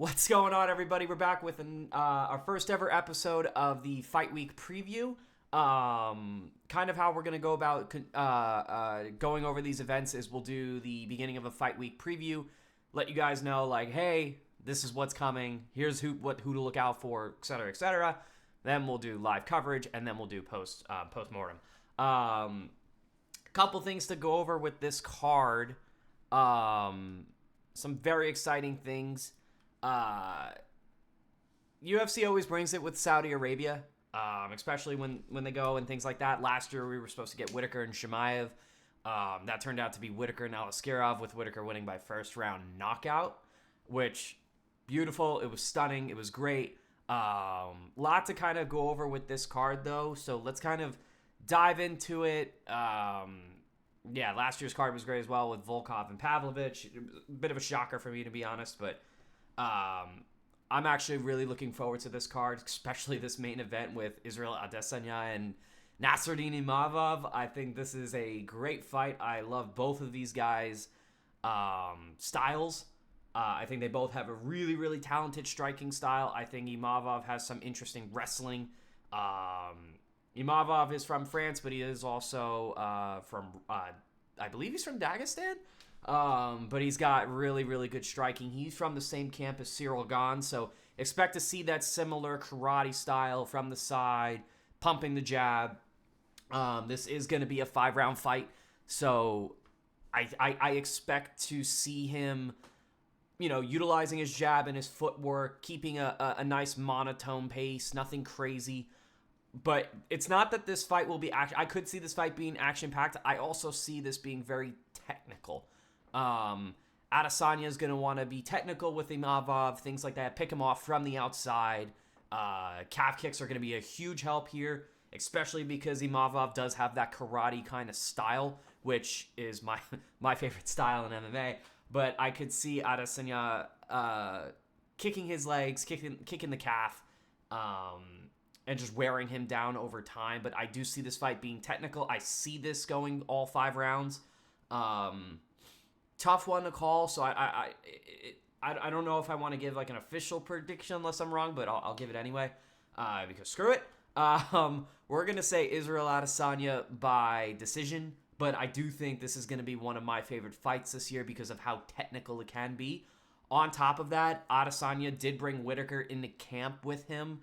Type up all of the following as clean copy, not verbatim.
What's going on, everybody? We're back with our first ever episode of the Fight Week preview. Kind of how we're going to go about going over these events is we'll do the beginning of a Fight Week preview, let you guys know, like, hey, this is what's coming, here's who to look out for, etc., etc. Then we'll do live coverage, and then we'll do post-mortem. Couple things to go over with this card. Some very exciting things. UFC always brings it with Saudi Arabia, especially when they go and things like that. Last year we were supposed to get Whitaker and Chimaev. That turned out to be Whitaker and Alaskarov, with Whitaker winning by first round knockout, which, beautiful. It was stunning. It was great. Lot to kind of go over with this card, though, so let's kind of dive into it. Last year's card was great as well with Volkov and Pavlovich. A bit of a shocker for me, to be honest, but I'm actually really looking forward to this card, especially this main event with Israel Adesanya and Nasruddin Imavov. I think this is a great fight. I love both of these guys' styles. I think they both have a really, really talented striking style. I think Imavov has some interesting wrestling. Imavov is from France, but he is also I believe he's from Dagestan. But he's got really, really good striking. He's from the same camp as Cyril Gane, so expect to see that similar karate style from the side, pumping the jab. This is going to be a 5-round fight, so I expect to see him, utilizing his jab and his footwork, keeping a nice monotone pace, nothing crazy. But it's not that this fight will be I could see this fight being action-packed. I also see this being very technical. Adesanya is going to want to be technical with Imavov, things like that, pick him off from the outside. Calf kicks are going to be a huge help here, especially because Imavov does have that karate kind of style, which is my favorite style in MMA. But I could see Adesanya kicking his legs, kicking the calf, and just wearing him down over time. But I do see this fight being technical. I see this going all 5 rounds. Tough one to call, so I don't know if I want to give like an official prediction unless I'm wrong, but I'll give it anyway, because screw it. We're going to say Israel Adesanya by decision, but I do think this is going to be one of my favorite fights this year because of how technical it can be. On top of that, Adesanya did bring Whitaker into camp with him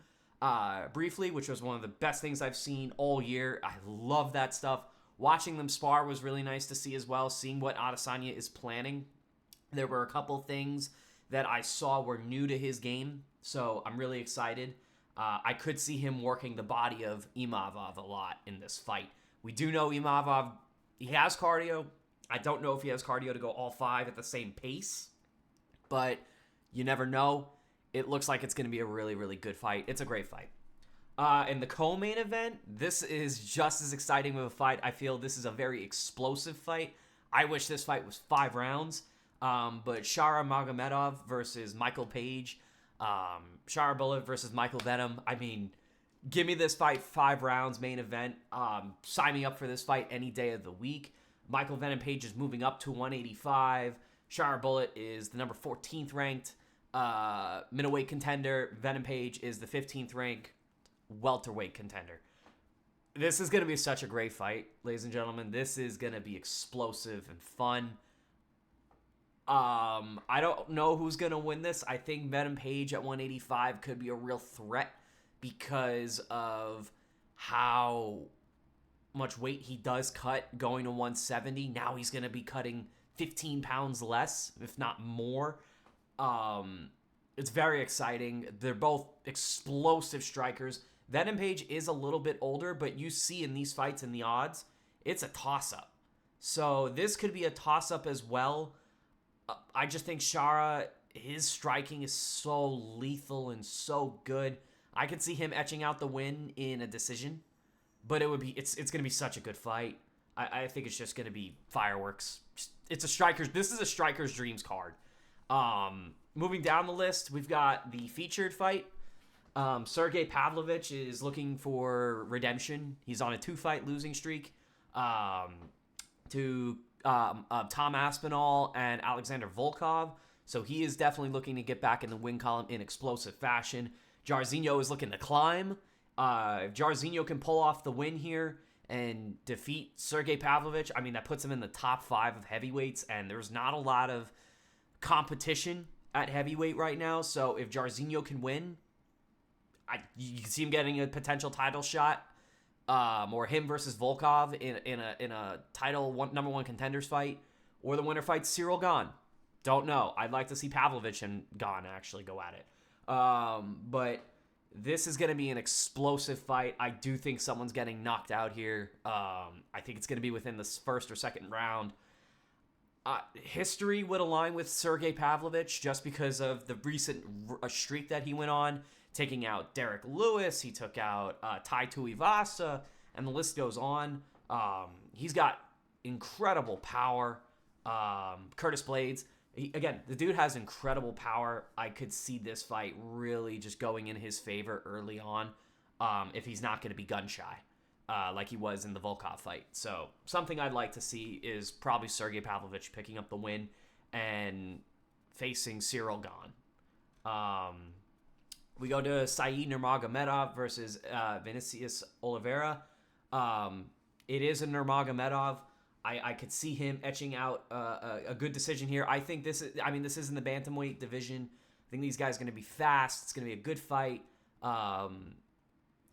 briefly, which was one of the best things I've seen all year. I love that stuff. Watching them spar was really nice to see as well, seeing what Adesanya is planning. There were a couple things that I saw were new to his game, so I'm really excited. I could see him working the body of Imavov a lot in this fight. We do know Imavov, he has cardio. I don't know if he has cardio to go all 5 at the same pace, but you never know. It looks like it's going to be a really, really good fight. It's a great fight. In the co-main event, this is just as exciting of a fight. I feel this is a very explosive fight. I wish this fight was 5 rounds. But Shara Magomedov versus Michael Page. Shara Bullet versus Michael Venom. I mean, give me this fight 5 rounds, main event. Sign me up for this fight any day of the week. Michael Venom Page is moving up to 185. Shara Bullet is the number 14th ranked middleweight contender. Venom Page is the 15th ranked welterweight contender. This is going to be such a great fight, ladies and gentlemen. This is going to be explosive and fun. I don't know who's going to win this. I think Venom Page at 185 could be a real threat because of how much weight he does cut going to 170. Now he's going to be cutting 15 pounds less, if not more. It's very exciting. They're both explosive strikers. Venom Page is a little bit older, but you see in these fights and the odds, it's a toss-up. So this could be a toss-up as well. I just think Shara, his striking is so lethal and so good. I could see him etching out the win in a decision, but it's going to be such a good fight. I think it's just going to be fireworks. This is a striker's dreams card. Moving down the list, we've got the featured fight. Sergey Pavlovich is looking for redemption. He's on a 2-fight losing streak to Tom Aspinall and Alexander Volkov. So he is definitely looking to get back in the win column in explosive fashion. Jairzinho is looking to climb. If Jairzinho can pull off the win here and defeat Sergey Pavlovich, I mean, that puts him in the top 5 of heavyweights, and there's not a lot of competition at heavyweight right now. So if Jairzinho can win, you can see him getting a potential title shot, or him versus Volkov in a title number 1 contenders fight, or the winner fights Cyril Gane. Don't know. I'd like to see Pavlovich and Gane actually go at it. But this is going to be an explosive fight. I do think someone's getting knocked out here. I think it's going to be within the first or second round. History would align with Sergey Pavlovich just because of the recent streak that he went on, taking out Derek Lewis. He took out Tai Tuivasa, and the list goes on. He's got incredible power. Curtis Blades. Again, the dude has incredible power. I could see this fight really just going in his favor early on, if he's not going to be gun-shy, like he was in the Volkov fight. So something I'd like to see is probably Sergey Pavlovich picking up the win and facing Cyril Gane. We go to Said Nurmagomedov versus Vinicius Oliveira. It is a Nurmagomedov. I could see him etching out a good decision here. I think this is in the bantamweight division. I think these guys are going to be fast. It's going to be a good fight.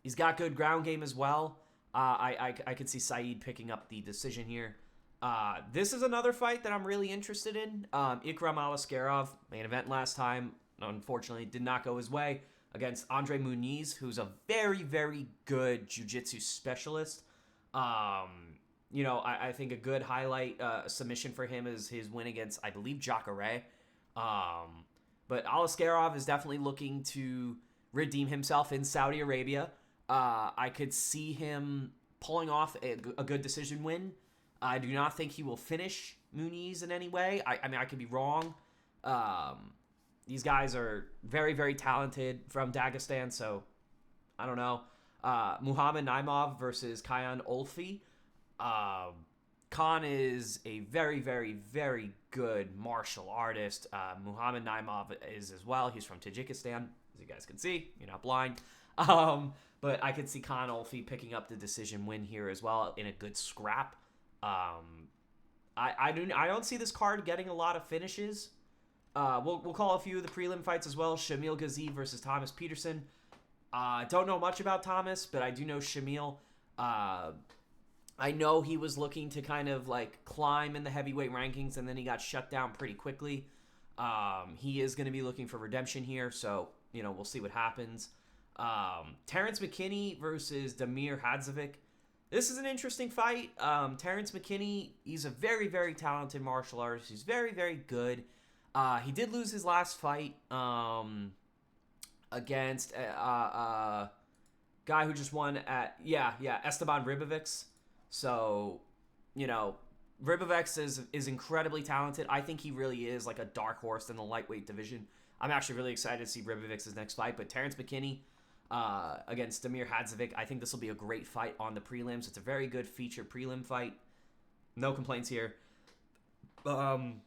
He's got good ground game as well. I could see Said picking up the decision here. This is another fight that I'm really interested in. Ikram Aliskerov, main event last time, unfortunately did not go his way, against Andre Muniz, who's a very, very good jiu-jitsu specialist. I think a good highlight submission for him is his win against, I believe, Jacare. But Aliskerov is definitely looking to redeem himself in Saudi Arabia. I could see him pulling off a good decision win. I do not think he will finish Muniz in any way. I could be wrong. These guys are very, very talented from Dagestan, so I don't know. Muhammad Naimov versus Kayan Olfi. Khan is a very, very, very good martial artist. Muhammad Naimov is as well. He's from Tajikistan, as you guys can see. You're not blind. But I could see Khan Olfi picking up the decision win here as well in a good scrap. I don't see this card getting a lot of finishes. We'll call a few of the prelim fights as well. Shamil Ghazi versus Thomas Peterson. Don't know much about Thomas, but I do know Shamil. I know he was looking to kind of like climb in the heavyweight rankings, and then he got shut down pretty quickly. He is going to be looking for redemption here, so we'll see what happens. Terrence McKinney versus Damir Hadzovic. This is an interesting fight. Terrence McKinney, he's a very, very talented martial artist. He's very, very good. He did lose his last fight against a guy who just won at Esteban Ribovics. So, Ribovics is incredibly talented. I think he really is like a dark horse in the lightweight division. I'm actually really excited to see Ribovics' next fight. But Terrence McKinney against Damir Hadzovic, I think this will be a great fight on the prelims. It's a very good feature prelim fight. No complaints here. I'm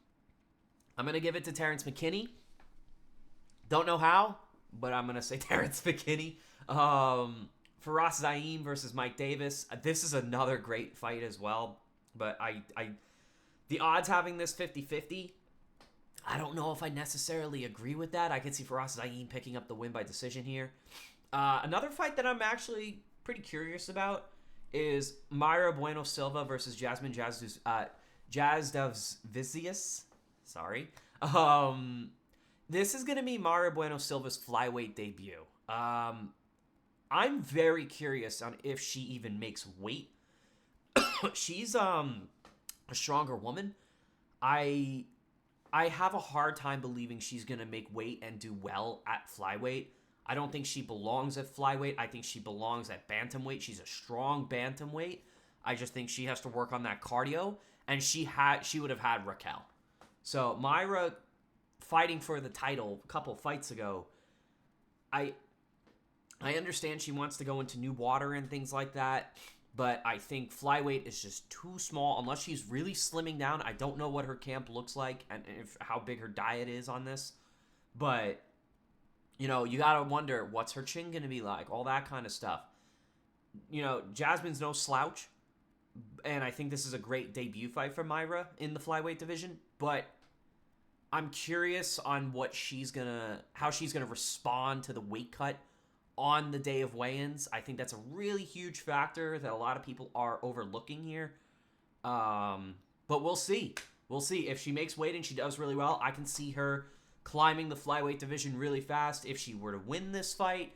going to give it to Terrence McKinney. Don't know how, but I'm going to say Terrence McKinney. Faraz Zaim versus Mike Davis. This is another great fight as well. But the odds having this 50-50, I don't know if I necessarily agree with that. I could see Faraz Zaim picking up the win by decision here. Another fight that I'm actually pretty curious about is Mayra Bueno Silva versus Jasmine Jasudavicius. Sorry. This is going to be Mayra Bueno Silva's flyweight debut. I'm very curious on if she even makes weight. She's a stronger woman. I have a hard time believing she's going to make weight and do well at flyweight. I don't think she belongs at flyweight. I think she belongs at bantamweight. She's a strong bantamweight. I just think she has to work on that cardio, and she would have had Raquel. So Mayra fighting for the title a couple fights ago, I understand she wants to go into new water and things like that, but I think flyweight is just too small unless she's really slimming down. I don't know what her camp looks like and how big her diet is on this, but you know, you gotta wonder what's her chin gonna be like, all that kind of stuff. You know, Jasmine's no slouch, and I think this is a great debut fight for Myra in the flyweight division, but I'm curious on how she's gonna respond to the weight cut on the day of weigh-ins. I think that's a really huge factor that a lot of people are overlooking here. But we'll see. We'll see. If she makes weight and she does really well, I can see her climbing the flyweight division really fast. If she were to win this fight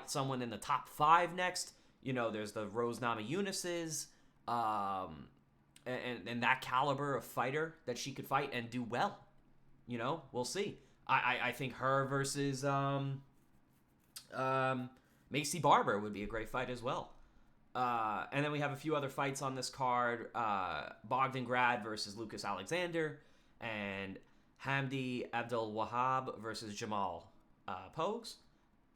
someone in the top 5 next, you know, there's the Rose Namajunas, and that caliber of fighter that she could fight and do well. You know, we'll see. I think her versus Macy Barber would be a great fight as well. And then we have a few other fights on this card. Bogdan Grad versus Lucas Alexander, and Hamdi Abdul Wahab versus Jamal Pogues.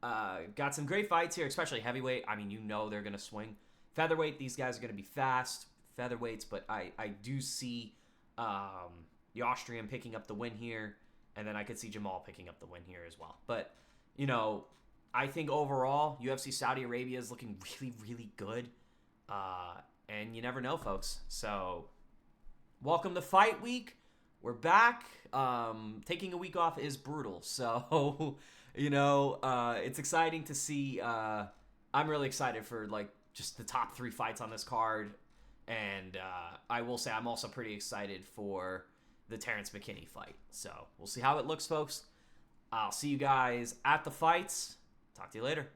Got some great fights here, especially heavyweight. I mean, you know they're going to swing. Featherweight, these guys are going to be fast featherweights, but I do see the Austrian picking up the win here, and then I could see Jamal picking up the win here as well. But, you know, I think overall, UFC Saudi Arabia is looking really, really good. And you never know, folks. So, welcome to Fight Week. We're back. Taking a week off is brutal. So, you know, it's exciting to see. I'm really excited for, like, just the top 3 fights on this card. And I will say I'm also pretty excited for the Terrence McKinney fight. So, we'll see how it looks, folks. I'll see you guys at the fights. Talk to you later.